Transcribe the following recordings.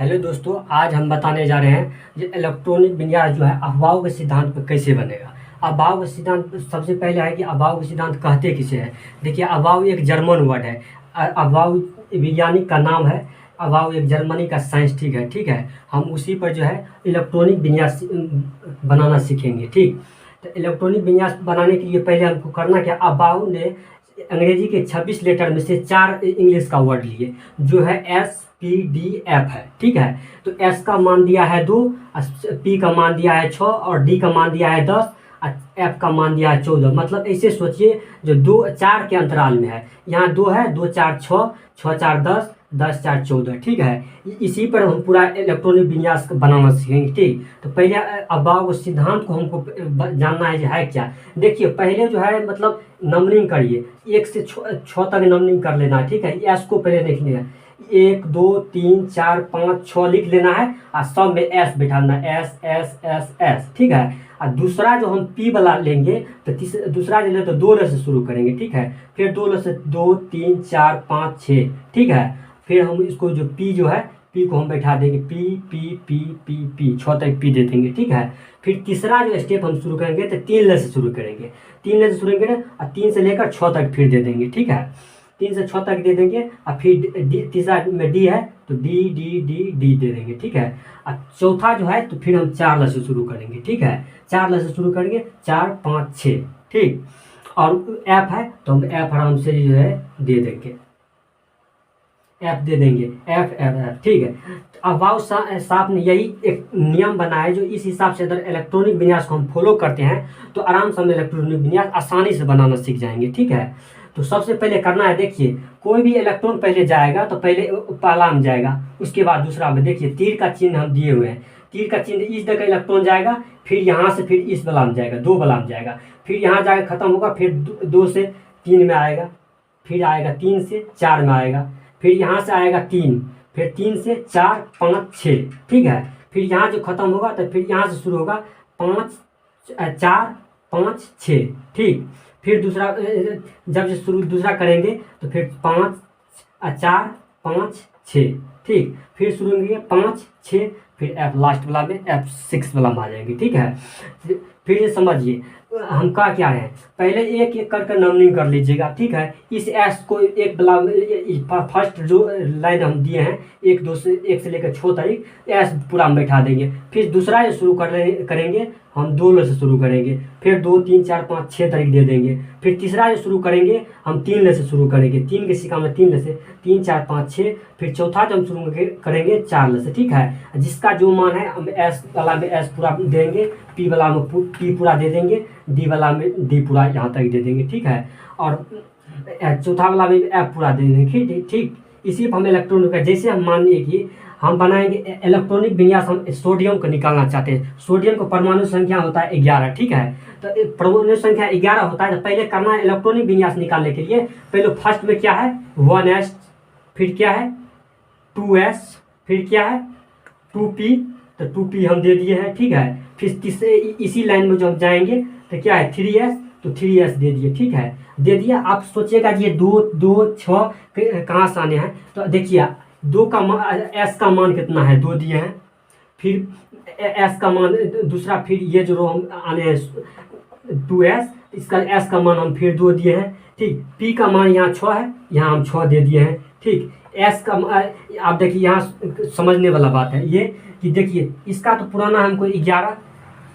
Hello दोस्तों, आज हम बताने जा रहे हैं कि इलेक्ट्रॉनिक विन्यास जो है अफवाहों के सिद्धांत पर कैसे बनेगा। अफवाह का सिद्धांत सबसे पहले है कि अफवाह का सिद्धांत कहते किसे हैं। देखिए, अफवाह एक जर्मन वर्ड है। अफवाह वैज्ञानिक का नाम है। अफवाह एक जर्मनी का साइंटिस्ट है। ठीक है, हम उसी पर जो है इलेक्ट्रॉनिक विन्यास बनाना सीखेंगे। ठीक, तो इलेक्ट्रॉनिक विन्यास बनाने के लिए पहले हमको करना क्या, अफवाह ने अंग्रेजी के 26 लेटर में से 4 इंग्लिश का वर्ड लिए, जो है SPDF है। ठीक है, तो S का मान दिया है 2, P का मान दिया है 6 और D का मान दिया है 10 और F का मान दिया है 14। मतलब ऐसे सोचिए, जो 2 4 के अंतराल में है। यहाँ 2 है, 2 4 6, 6 4 10, 10 4 14। ठीक है, इसी पर हम पूरा इलेक्ट्रॉनिक विन्यास बनाना सीखेंगे। ठीक, तो पहले अफवाह के सिद्धांत को हमको जानना है क्या। देखिए, पहले जो है मतलब नंबरिंग करिए, 1 से 6 तक नंबरिंग कर लेना है। ठीक है, एस को पहले लिखना है, 1 2 3 4 5 6 लिख लेना है और सब में एस बैठाना, एस एस एस एस। ठीक है, और दूसरा जो हम पी वाला लेंगे तो दूसरा जो ले तो 2 से शुरू करेंगे। ठीक है, फिर 2 से 2 3 4 5 6। ठीक है, फिर हम इसको जो पी जो है, पी को हम बैठा देंगे, P P P P P 6 तक पी दे देंगे। ठीक है, फिर तीसरा जो स्टेप हम शुरू करेंगे तो 3 से शुरू करेंगे। 3 से शुरू करेंगे और 3 से लेकर 6 तक फिर दे देंगे। ठीक है, 3 से 6 तक दे देंगे और फिर तीसरा में डी है तो डी डी डी डी दे देंगे। ठीक है, और चौथा जो है तो फिर हम 4 से शुरू करेंगे। ठीक है, 4 से शुरू करेंगे, 4 5 6। ठीक, और एफ है तो हम एफ आराम से जो है दे देंगे, एफ दे देंगे, एफ एफ एफ। ठीक है, अफवाह साहब ने यही एक नियम बनाया है, जो इस हिसाब से अगर इलेक्ट्रॉनिक विन्यास को हम फॉलो करते हैं तो आराम से हम इलेक्ट्रॉनिक विन्यास आसानी से बनाना सीख जाएंगे। ठीक है, तो सबसे पहले करना है, देखिए कोई भी इलेक्ट्रॉन पहले जाएगा तो पहले पहला में जाएगा, उसके बाद दूसरा में। देखिए, तीर का चिन्ह हम दिए हुए हैं, तीर का चिन्ह इस जगह इलेक्ट्रॉन जाएगा, फिर यहाँ से फिर इस वाला में जाएगा, 2 वाला में जाएगा, फिर यहाँ जाकर खत्म होगा, फिर 2 से 3 में आएगा, फिर आएगा 3 से 4 में आएगा, फिर यहाँ से आएगा 3, फिर 3 से 4 5 6। ठीक है, फिर यहाँ जो खत्म होगा तो फिर यहाँ से शुरू होगा 5 4 5 6। ठीक, फिर दूसरा जब से शुरू दूसरा करेंगे तो फिर 5 4 5 6। ठीक, फिर शुरू होंगे 5 6, फिर एफ लास्ट वाला में, F6 वाला में आ जाएंगे। ठीक है, फिर ये समझिए हम क्या है, पहले एक एक करके नंबरिंग कर लीजिएगा। ठीक है, इस एस को एक वाला फर्स्ट जो लाइन हम दिए हैं, 1 से लेकर 6 तक एस पूरा हम बैठा देंगे। फिर दूसरा जो शुरू करेंगे हम 2 से शुरू करेंगे, फिर 2 3 4 5 6 तक दे देंगे। फिर तीसरा जो शुरू करेंगे हम 3 से शुरू करेंगे, 3 के सिक्का में 3 से, 3 4 5 6। फिर चौथा जो हम शुरू करेंगे 4 से। ठीक है, जिसका जो मान है हम एस वाला में एस पूरा देंगे, पी वाला में पी पूरा दे देंगे, डी वाला में डी पूरा यहाँ तक दे देंगे। ठीक है, और चौथा वाला में एफ पूरा दे देंगे। ठीक, इसी पर हम इलेक्ट्रॉनिक का, जैसे हम मान लीजिए कि हम बनाएंगे इलेक्ट्रॉनिक विन्यास, हम सोडियम को निकालना चाहते हैं। सोडियम को परमाणु संख्या होता है 11। ठीक है, तो परमाणु संख्या 11 होता है, तो पहले करना है इलेक्ट्रॉनिक विन्यास निकालने के लिए, पहले फर्स्ट में क्या है 1s, फिर क्या है 2s, फिर क्या है 2p, तो 2p हम दे दिए हैं। ठीक है, फिर तीसरे इसी लाइन में जो हम जाएंगे तो क्या है 3s, तो 3s दे दिए। ठीक है, दे दिया। आप सोचिएगा ये 2 2 6 कहाँ से आने हैं, तो देखिए 2 का मान, एस का मान कितना है 2 दिए हैं, फिर एस का मान दूसरा, फिर ये जो हम आने हैं 2s, इसका एस का मान हम फिर 2 दिए हैं। ठीक, पी का मान यहाँ 6 है, यहाँ हम 6 दे दिए हैं। ठीक, एस का आप देखिए, यहाँ समझने वाला बात है ये कि देखिए इसका तो पुराना हमको 11,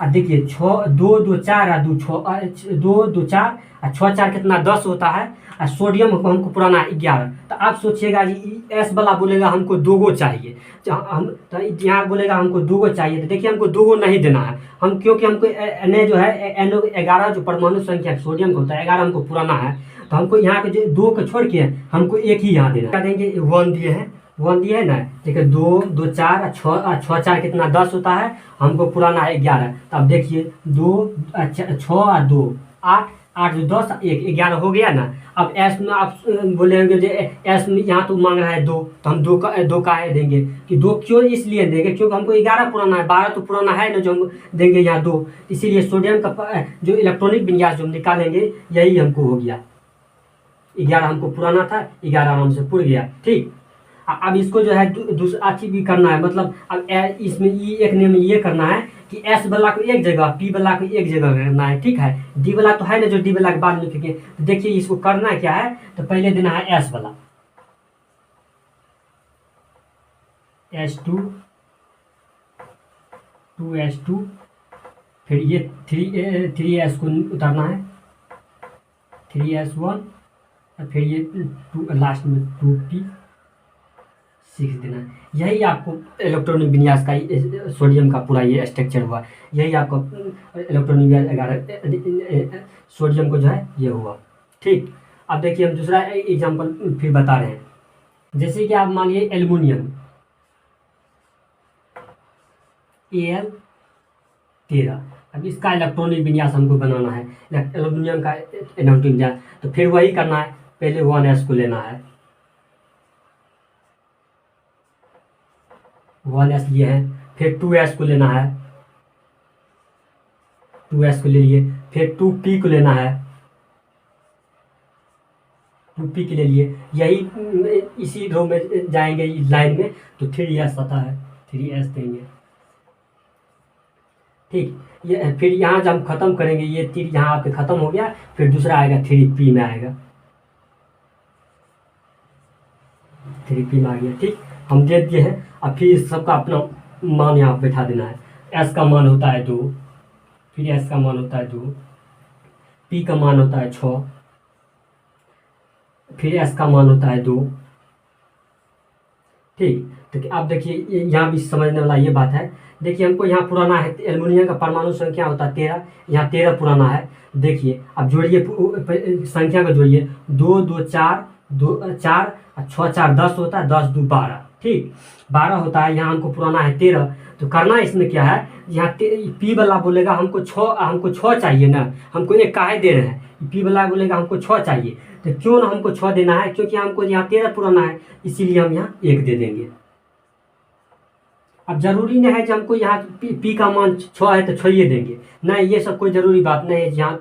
और देखिए 6 2 2 4 और 2 6 2 2 4 और 6 4 कितना 10 होता है, और सोडियम हमको पुराना 11। तो आप सोचिएगा जी एस वाला बोलेगा हमको 2 गो चाहिए, हम तो यहाँ बोलेगा हमको 2 गो चाहिए, तो देखिए हमको 2 गो नहीं देना है हम, क्योंकि हमको एन जो है NO 11 जो परमाणु संख्या सोडियम का होता है 11 हमको पुराना है, तो हमको यहाँ के जो 2 को छोड़ के हमको एक ही यहाँ देना। क्या देंगे 1 दिए हैं, 1 दिए है ना। देखिए 2 2 4 6 4 कितना 10 होता है, हमको पुराना है 11। तो अब देखिए 2 6 और 2 8 8 10 1 11 हो गया ना। अब एस में आप बोलेंगे जो एस में यहाँ तो मांग रहा है 2, तो हम 2 का है देंगे कि 2 क्यों इसलिए देंगे, क्योंकि हमको 11 पुराना है, 12 तो पुराना है ना, जो हम देंगे यहाँ 2। इसीलिए सोडियम का जो इलेक्ट्रॉनिक विन्यास जो हम निकालेंगे यही हमको हो गया, 11 हमको पुराना था, 11 आराम से पुर गया। ठीक, अब इसको जो है दूसरा चीज भी करना है, मतलब अब इसमें एक नियम ये करना है कि एस वाला को एक जगह, पी वाला को एक जगह करना है, ठीक है। डी वाला तो है ना, जो डी वाला के बाद लिखेंगे। तो देखिए इसको करना क्या है, तो पहले देना है एस वाला, S2 2S2, फिर ये 3S को उतारना है, 3S1, और फिर ये लास्ट में 2P6 देना है। यही आपको इलेक्ट्रॉनिक विन्यास का सोडियम का पूरा ये स्ट्रक्चर हुआ। यही आपको इलेक्ट्रॉनिक विन्यास 11 सोडियम को जो है ये हुआ, ठीक। अब देखिए हम दूसरा एग्जाम्पल फिर बता रहे हैं। जैसे कि आप मान लीजिए एल्युमिनियम Al13, अब इसका इलेक्ट्रॉनिक विन्यास हमको बनाना है, एल्युमिनियम का इलेक्ट्रॉनिक विन्यास। तो फिर वही करना है, पहले 1s को लेना है, 1s लिए हैं, फिर 2s को लेना है, 2s को ले लिए, फिर 2p को लेना है, 2p के ले लिए। यही इसी रो में जाएंगे लाइन में, तो 3s आता है, 3s देंगे, ठीक। ये फिर यहाँ जब हम खत्म करेंगे, ये तीर यहाँ आपके खत्म हो गया, फिर दूसरा आएगा 3p में आएगा, 3p में आ गया, ठीक। हम दे दिए हैं। अब फिर इस सबका अपना मान यहाँ बैठा देना है। s का मान होता है 2, फिर s का मान होता है 2, p का मान होता है 6, फिर s का मान होता है 2, ठीक। तो अब देखिए यहाँ भी समझने वाला ये बात है। देखिए हमको यहाँ पुराना है, एल्युमिनियम का परमाणु संख्या होता है 13, यहाँ 13 पुराना है। देखिए अब जोड़िए, संख्या को जोड़िए, 2 2 4, 2 4, 6 4 10 होता है, 10 2 12, ठीक। 12 होता है, यहाँ हमको पुराना है 13। तो करना इसमें क्या है, यहाँ पी वाला बोलेगा हमको 6 चाहिए ना, हमको एक काहे दे रहे हैं, पी वाला बोलेगा हमको 6 चाहिए। तो क्यों ना हमको 6 देना है, क्योंकि हमको यहाँ 13 पुराना है, इसीलिए हम यहाँ 1 दे देंगे। अब जरूरी नहीं है कि हमको यहाँ पी का मान 6 है तो 6 ही देंगे, नहीं, ये सब कोई ज़रूरी बात नहीं है। यहाँ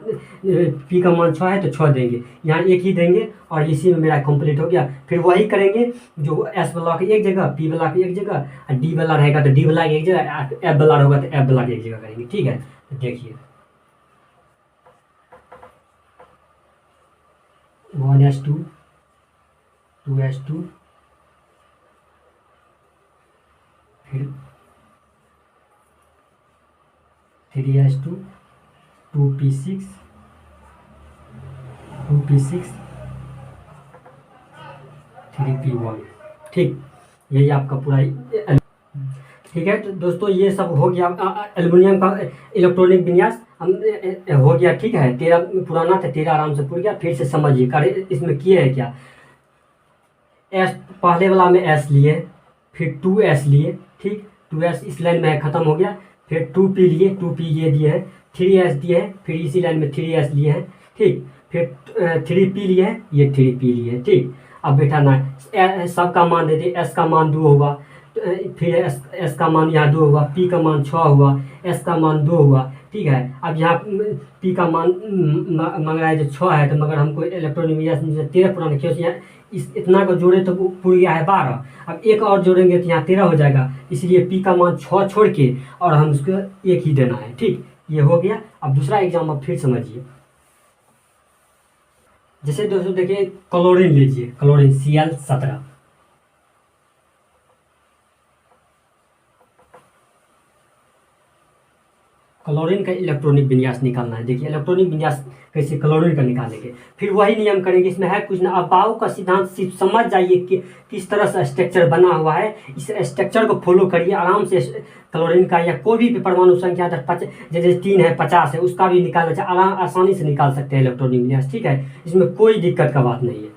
पी का मान 6 है तो 6 देंगे, यहाँ 1 ही देंगे, और इसी में मेरा कंप्लीट हो गया। फिर वही करेंगे, जो एस वाला की एक जगह, पी वाला की एक जगह, और डी वाला रहेगा तो डी वाला की एक जगह, एफ वाला होगा तो एफ वाला की एक जगह करेंगे, ठीक है। तो देखिए 1s2 2s2, फिर 3s2 2p6 3p1, ठीक। यही आपका पूरा, ठीक है। तो दोस्तों ये सब हो गया एल्युमिनियम का इलेक्ट्रॉनिक विन्यास हम हो गया, ठीक है। 13 पुराना था, 13 आराम से पूरा गया। फिर से समझिए करे इसमें किए है क्या, एस पहले वाला में एस लिए, फिर 2s लिए, ठीक, 2s इस लाइन में ख़त्म हो गया, फिर 2p लिए, 2p ये दिए हैं, 3s दिए हैं, फिर इसी लाइन में 3s लिए हैं, ठीक, फिर 3p लिए हैं, ये 3p लिए, ठीक। अब बैठाना सबका मान देते, s का मान 2 होगा, फिर s का मान यहाँ 2 होगा, p का मान 6 हुआ, s का मान 2 हुआ, ठीक है। अब यहाँ p का मान मांग रहा है जो 6 है, तो मगर हमको इलेक्ट्रॉनिक विन्यास 13 पुराना, क्योंकि यहाँ इतना को जोड़े तो पूरा गया है 12, अब एक और जोड़ेंगे तो यहाँ 13 हो जाएगा, इसलिए p का मान 6 छोड़ के और हम उसको 1 ही देना है, ठीक। ये हो गया। अब दूसरा एग्जाम आप फिर समझिए। जैसे दोस्तों देखिए क्लोरीन लीजिए, क्लोरीन Cl17, क्लोरीन का इलेक्ट्रॉनिक विन्यास निकालना है। देखिए इलेक्ट्रॉनिक विन्यास कैसे क्लोरीन का निकालेंगे, फिर वही नियम करेंगे। इसमें है कुछ ना, अबाव का सिद्धांत सिर्फ समझ जाइए कि किस तरह से स्ट्रक्चर बना हुआ है, इस स्ट्रक्चर को फॉलो करिए आराम से। क्लोरीन का या कोई भी परमाणु संख्या जैसे 3 है 50 है, उसका भी निकालना चाहिए, आसानी से निकाल सकते हैं इलेक्ट्रॉनिक विन्यास, ठीक है। इसमें कोई दिक्कत का बात नहीं है,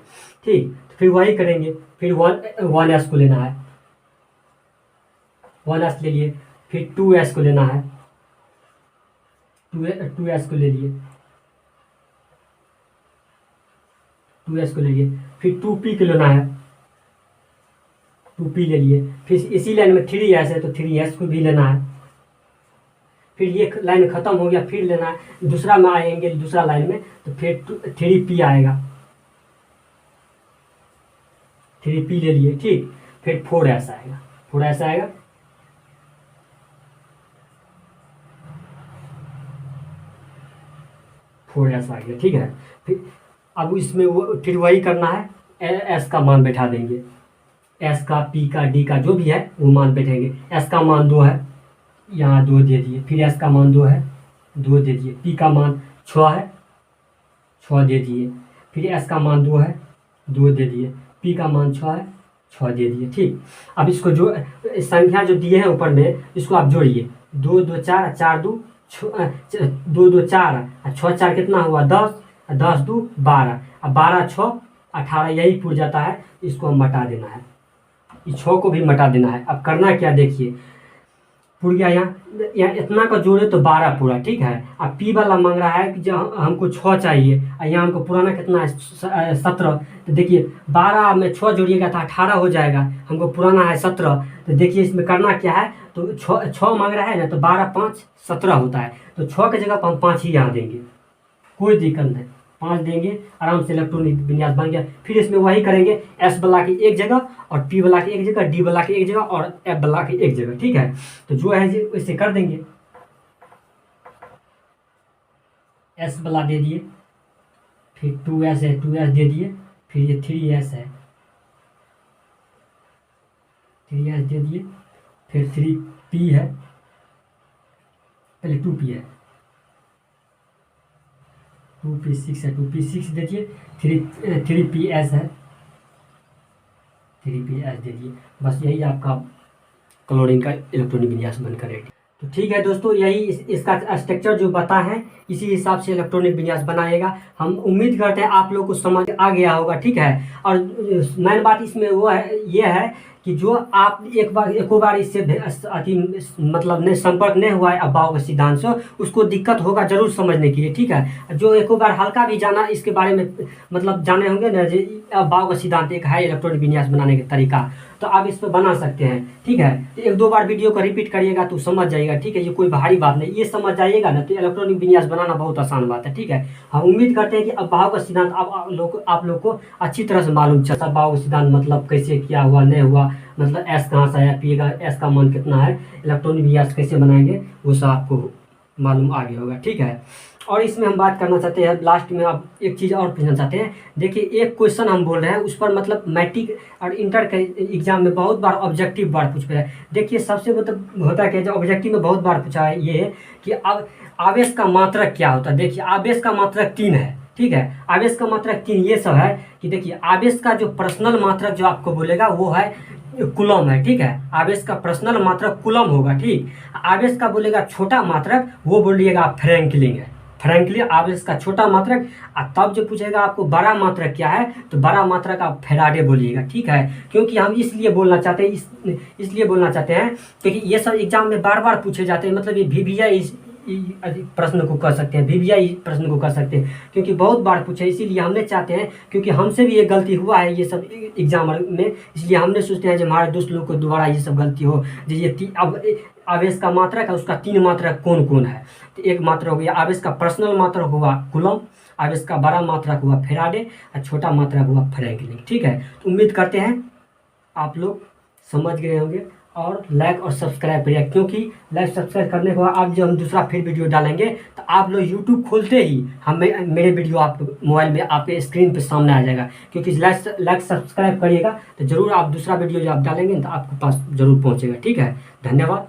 ठीक। तो फिर वही करेंगे, फिर 1s को लेना है, 1s ले लिए, फिर 2s को लेना है, 2s को ले लिए, 2s को ले लिए, फिर 2p को लेना है, 2p ले लिए, फिर इसी लाइन में 3s है तो 3s को भी लेना है, फिर ये लाइन खत्म हो गया, फिर लेना है दूसरा में आएंगे, दूसरा लाइन में तो फिर 3p आएगा, 3p ले लिए, ठीक। फिर 4s आएगा, 4s आएगा, फोर एस आ गया, ठीक है। फिर अब इसमें वो फिर वही करना है, एस का मान बैठा देंगे, एस का, पी का, डी का जो भी है वो मान बैठेंगे। एस का मान 2 है, यहाँ 2 दे दिए, फिर एस का मान 2 है, 2 दे दिए, पी का मान 6 है, 6 दे दिए, फिर एस का मान 2 है, 2 दे दिए, पी का मान 6 है, 6 दे दिए, ठीक। अब इसको जो संख्या जो दिए हैं ऊपर में इसको आप जोड़िए, 2 2 4, 4 2 2 2 4, 6 4 कितना हुआ 10, 10 2 12, अब 12 6 18, यही पूर जाता है। इसको हम मटा देना है, इस 6 को भी मटा देना है। अब करना क्या देखिए, पूर गया, यहाँ इतना का जोड़े तो 12 पूरा, ठीक है। अब पी वाला मांग रहा है कि जो हमको 6 चाहिए, और यहाँ हमको पुराना कितना है 17, तो देखिए 12 में 6 जोड़िएगा तो 18 हो जाएगा, हमको पुराना है 17। तो देखिए इसमें करना क्या है, तो 6 मांग रहा है ना, तो 12 5 17 होता है, तो 6 की जगह पर हम 5 ही यहाँ देंगे, कोई दिक्कत नहीं, 5 देंगे, आराम से इलेक्ट्रॉनिक विन्यास बन गया। फिर इसमें वही करेंगे, एस वाला की एक जगह और पी वाला की एक जगह, डी वाला की एक जगह और एफ वाला की एक जगह, ठीक है। तो जो है इसे कर देंगे, एस वाला दे दिए, फिर 2s है, 2s दे दिए, फिर ये 3s है, 3s दे दिए, फिर 3p है, पहले 2p है, 2p6 है, 2p6 दे दिए, 3ps है, 3ps दे दिए। बस यही आपका क्लोरीन का इलेक्ट्रॉनिक विन्यास बनकर रेडी। तो ठीक है दोस्तों, यही इसका स्ट्रक्चर जो बता है इसी हिसाब से इलेक्ट्रॉनिक विन्यास बनाएगा। हम उम्मीद करते हैं आप लोग को समझ आ गया होगा, ठीक है। और मेन बात इसमें वो है, ये है कि जो आप एक बार इससे अति मतलब ने संपर्क नहीं हुआ है अफवाहों के सिद्धांत से, उसको दिक्कत होगा जरूर समझने के लिए, ठीक है। जो एक बार हल्का भी जाना इसके बारे में मतलब जाने होंगे ना, जो अफवाहों का सिद्धांत एक है इलेक्ट्रॉनिक विन्यास बनाने का तरीका, तो आप इस पर बना सकते हैं, ठीक है। तो 1-2 बार वीडियो को रिपीट करिएगा तो समझ जाइएगा, ठीक है। ये कोई भारी बात नहीं, ये समझ जाइएगा ना तो इलेक्ट्रॉनिक विन्यास बनाना बहुत आसान बात है, ठीक है। हम उम्मीद करते हैं कि अफवाहों का सिद्धांत आप लोग को अच्छी तरह से मालूम चला। अफवाहों का सिद्धांत मतलब कैसे क्या हुआ नहीं हुआ, मतलब एस कहाँ से आया, पी का एस का मान कितना है, इलेक्ट्रॉनिक विन्यास कैसे बनाएंगे, वो सब आपको मालूम आ गया होगा, ठीक है। और इसमें हम बात करना चाहते हैं लास्ट में, आप एक चीज़ और पूछना चाहते हैं। देखिए एक क्वेश्चन हम बोल रहे हैं उस पर मतलब मैट्रिक और इंटर के एग्जाम में बहुत बार ऑब्जेक्टिव बार पूछ रहा है। देखिए सबसे मतलब होता है कि जो ऑब्जेक्टिव में बहुत बार पूछा है ये कि अब आवेश का मात्रक क्या होता है। देखिए आवेश का मात्रक 3 है, ठीक है। आवेश का मात्रक 3 ये सब है कि देखिए आवेश का जो पर्सनल मात्रक जो आपको बोलेगा वो है कूलम है, ठीक है। आवेश का पर्सनल मात्रक कूलम होगा, ठीक। आवेश का बोलेगा छोटा मात्रक वो बोलिएगा फ्रैंकलिन है, फ्रैंकलिन आवेश का छोटा मात्रक। तब जो पूछेगा आपको बड़ा मात्रक क्या है, तो बड़ा मात्रक आप फैराडे बोलिएगा, ठीक है। क्योंकि हम इसलिए बोलना चाहते हैं, इसलिए बोलना चाहते हैं क्योंकि ये सब एग्जाम में बार बार पूछे जाते हैं। मतलब ये VVI प्रश्न को कर सकते हैं, VVI प्रश्न को कर सकते हैं, क्योंकि बहुत बार पूछे, इसीलिए हमने चाहते हैं, क्योंकि हमसे भी ये गलती हुआ है ये सब एग्जाम में, इसलिए हमने सोचते हैं जो हमारे दोस्त लोग को दोबारा ये सब गलती हो। जो ये अब आवेश का मात्रक है उसका 3 मात्रक कौन कौन है, तो एक मात्रक हो गया आवेश का पर्सनल मात्रक हुआ कूलम, आवेश का बड़ा मात्रक हुआ फैराडे और छोटा मात्रक हुआ फ्रैंकलिन, ठीक है। तो उम्मीद करते हैं आप लोग समझ गए होंगे। और लाइक और सब्सक्राइब करिए, क्योंकि लाइक सब्सक्राइब करने के बाद आप जो हम दूसरा फिर वीडियो डालेंगे तो आप लोग यूट्यूब खोलते ही हमें मेरे वीडियो आप मोबाइल में आपके स्क्रीन पे सामने आ जाएगा। क्योंकि लाइक सब्सक्राइब करिएगा तो ज़रूर आप दूसरा वीडियो जो आप डालेंगे तो आपके पास ज़रूर पहुँचेगा, ठीक है। धन्यवाद।